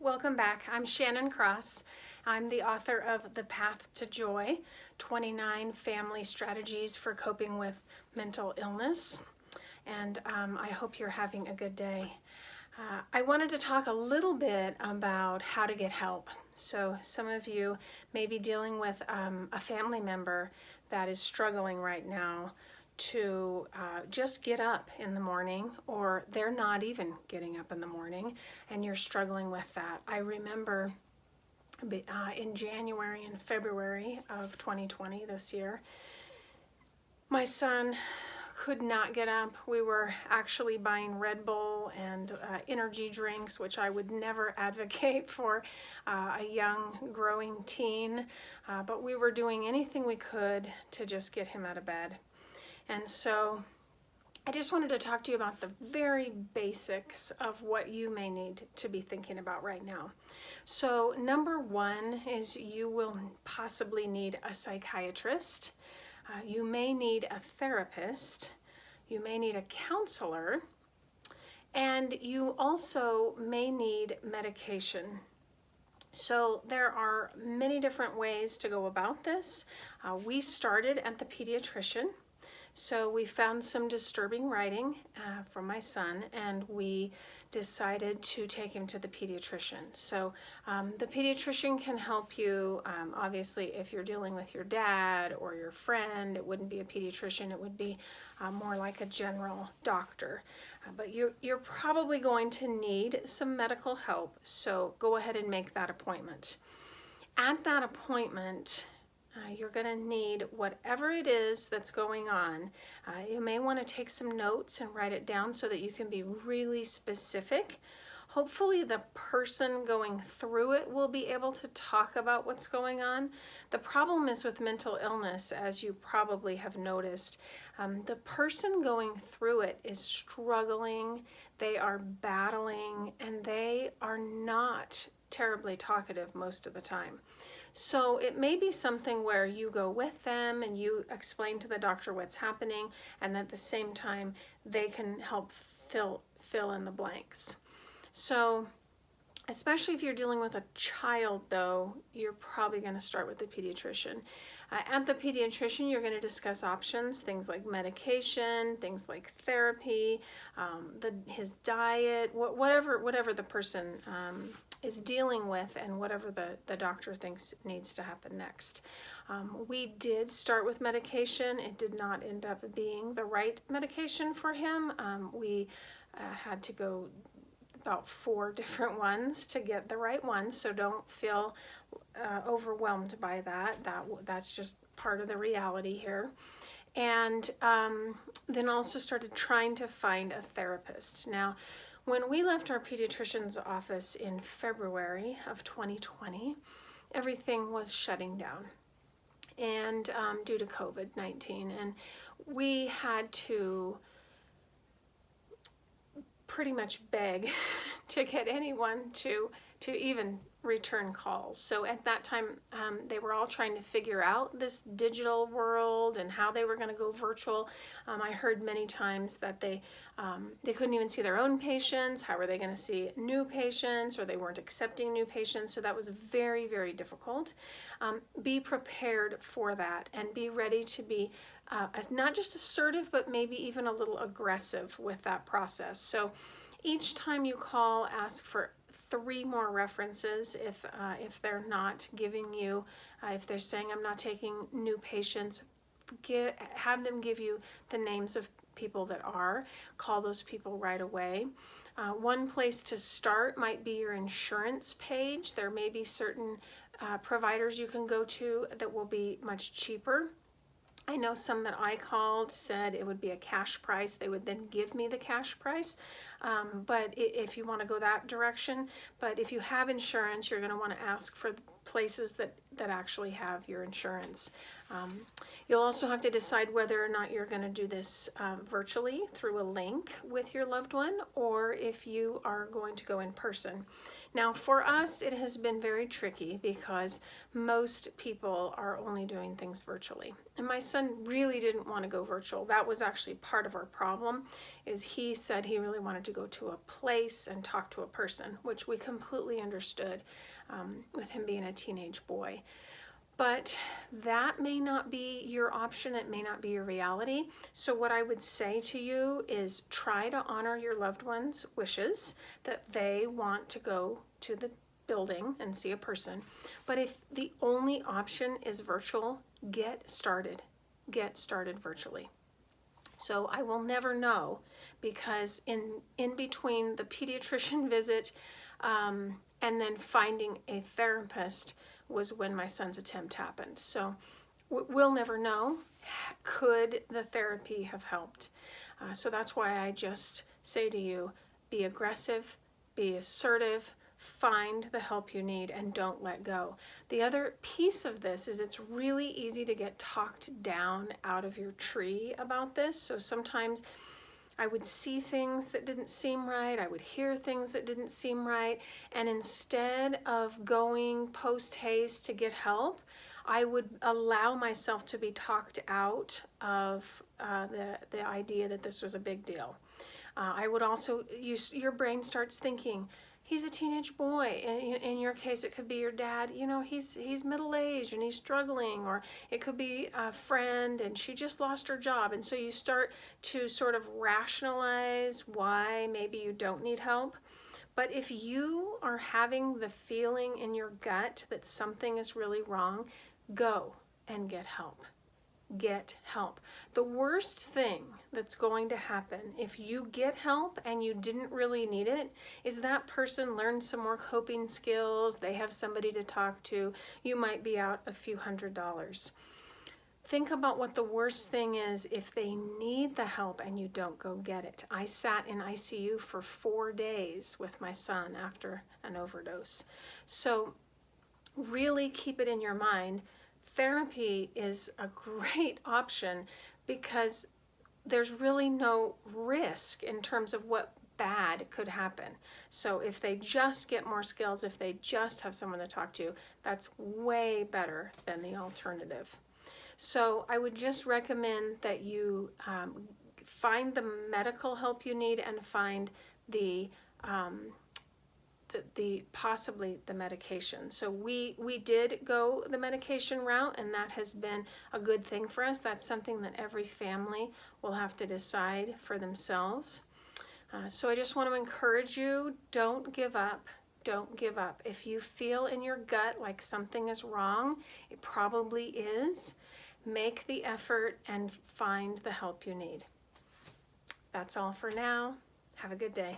Welcome back. I'm Shannon Cross. I'm the author of The Path to Joy, 29 Family Strategies for Coping with Mental Illness. And I hope you're having a good day. I wanted to talk a little bit about how to get help. So some of you may be dealing with a family member that is struggling right now to just get up in the morning, or they're not even getting up in the morning and you're struggling with that. I remember in January and February of 2020 this year, my son could not get up. We were actually buying Red Bull and energy drinks, which I would never advocate for a young growing teen, but we were doing anything we could to just get him out of bed. And so I just wanted to talk to you about the very basics of what you may need to be thinking about right now. So number one is you will possibly need a psychiatrist. You may need a therapist. You may need a counselor. And you also may need medication. So there are many different ways to go about this. We started at the pediatrician. So we found some disturbing writing from my son, and we decided to take him to the pediatrician. So the pediatrician can help you. Obviously, if you're dealing with your dad or your friend, it wouldn't be a pediatrician. It would be more like a general doctor. But you're probably going to need some medical help, so go ahead and make that appointment. At that appointment, you're going to need whatever it is that's going on. You may want to take some notes and write it down so that you can be really specific. Hopefully the person going through it will be able to talk about what's going on. The problem is with mental illness, as you probably have noticed, the person going through it is struggling, they are battling, and they are not terribly talkative most of the time. So it may be something where you go with them and you explain to the doctor what's happening, and at the same time they can help fill in the blanks. So especially if you're dealing with a child, though, you're probably going to start with the pediatrician. At the pediatrician, you're going to discuss options, things like medication, things like therapy, his diet, whatever the person is dealing with, and whatever the doctor thinks needs to happen next. We did start with medication. It did not end up being the right medication for him. We had to go about 4 different ones to get the right one, so don't feel overwhelmed by that. That's just part of the reality here. And then also started trying to find a therapist. Now, when we left our pediatrician's office in February of 2020, everything was shutting down, and due to COVID-19, and we had to pretty much beg to get anyone to even return calls. So at that time, they were all trying to figure out this digital world and how they were going to go virtual. I heard many times that they couldn't even see their own patients. How were they going to see new patients, or they weren't accepting new patients? So that was very, very difficult. Be prepared for that and be ready to be not just assertive, but maybe even a little aggressive with that process. So each time you call, ask for 3 more references if they're not giving you, if they're saying I'm not taking new patients, have them give you the names of people that are. Call those people right away. One place to start might be your insurance page. There may be certain providers you can go to that will be much cheaper. I know some that I called said it would be a cash price. They would then give me the cash price. But if you want to go that direction, but if you have insurance, you're going to want to ask for places that actually have your insurance. You'll also have to decide whether or not you're going to do this virtually through a link with your loved one, or if you are going to go in person. Now, for us, it has been very tricky because most people are only doing things virtually. And my son really didn't want to go virtual. That was actually part of our problem, is he said he really wanted to go to a place and talk to a person, which we completely understood with him being a teenage boy. But that may not be your option. It may not be your reality. So what I would say to you is try to honor your loved ones' wishes that they want to go to the building and see a person. But if the only option is virtual, get started. Get started virtually. So I will never know, because in between the pediatrician visit and then finding a therapist was when my son's attempt happened. So we'll never know. Could the therapy have helped? So that's why I just say to you, be aggressive, be assertive, find the help you need, and don't let go. The other piece of this is it's really easy to get talked down out of your tree about this. So sometimes I would see things that didn't seem right. I would hear things that didn't seem right. And instead of going post haste to get help, I would allow myself to be talked out of the idea that this was a big deal. I would also, your brain starts thinking, he's a teenage boy. In your case, it could be your dad. You know, he's middle-aged and he's struggling. Or it could be a friend and she just lost her job. And so you start to sort of rationalize why maybe you don't need help. But if you are having the feeling in your gut that something is really wrong, go and get help. Get help. The worst thing that's going to happen if you get help and you didn't really need it is that person learns some more coping skills, they have somebody to talk to, you might be out a few $100s. Think about what the worst thing is if they need the help and you don't go get it. I sat in ICU for 4 days with my son after an overdose. So really keep it in your mind. Therapy is a great option because there's really no risk in terms of what bad could happen. So if they just get more skills, if they just have someone to talk to, that's way better than the alternative. So I would just recommend that you find the medical help you need and find the possibly the medication. So we did go the medication route, and that has been a good thing for us. That's something that every family will have to decide for themselves. So I just want to encourage you, don't give up. Don't give up. If you feel in your gut like something is wrong, it probably is. Make the effort and find the help you need. That's all for now. Have a good day.